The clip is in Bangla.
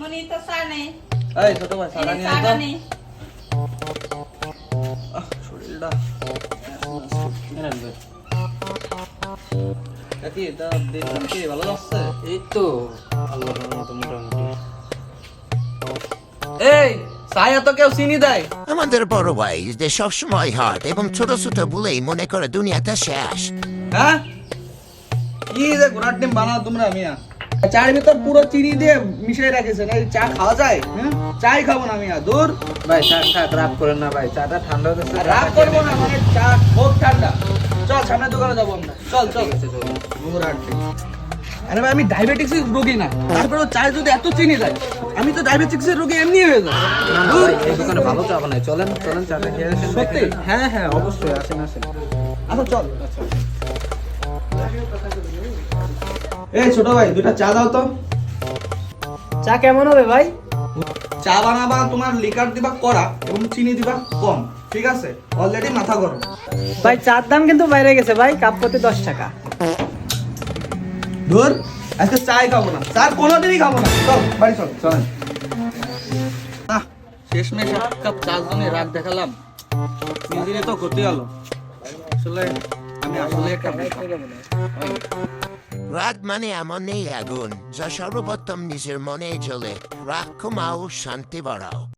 মামুনি তো চা নেই। এই ছোট ভাই চা নিয়ে আয় তো। নেই। শরীরটা কি এটা দেখুন কি ভালো লাগছে? এই তো আল্লাহর মতো মোটামুটি। এই ছায়া তো কেউ চিনি দেয়? আমাদের বড় ভাই যে সবসময় হাট এবং ছোট ছোট বলেই মনে করে দুনিয়াটা শেষ। হ্যাঁ কি যে ঘোড়ার ডিম বানাও তোমরা মিয়া, চায়ের ভিতর পুরো চিনি দিয়ে মিশিয়ে রেখেছেন, এই চা খাওয়া যায়? হ্যাঁ চাই খাবো না মিয়া, দূর। ভাই থাক থাক, রাগ করেন না ভাই, চাটা ঠান্ডা হয়ে গেছে। রাগ করবো না, মানে চা খুব ঠান্ডা। চল সামনের দোকানে যাবো আমরা, চল চল। ঘোড়ার ডিম। আরে ভাই আমি ডায়াবেটিক্স রোগী না, তারপরে চায় যদি এত চিনি দেয়, আমি তো ডায়াবেটিক্স এর রোগী এমনি হয়ে যাবো। না না ভাই, এই দোকানে ভালো চা বানায়, চলেন চলেন চাটা খেয়ে আসেন। সত্যি? হ্যাঁ হ্যাঁ অবশ্যই, আসেন আসেন। আচ্ছা চল। এই ছোট ভাই দুটা চা দাও তো। চা কেমন হবে ভাই? চা বানাবা তোমার লিকার দিবা কড়া এবং চিনি দিবা কম, ঠিক আছে? অলরেডি মাথা গরম। ভাই চার দাম কিন্তু বাইরে গেছে ভাই, কাপ প্রতি 10 টাকা। ধর আজকে চাই খাবো না, চা কোনোদিনই খাবো না, চল বাড়ি চল। চলেন। আহ শেষমেশ এক কাপ চার জনে রাগ দেখালাম, নিজেরই তো ক্ষতি হলো। আসলে আমি আসলে একটা রাগ মানে এমন নেই আগুন যা সর্বপ্রথম নিজের মনে জ্বলে। রাগ কমাও, শান্তি বাড়াও।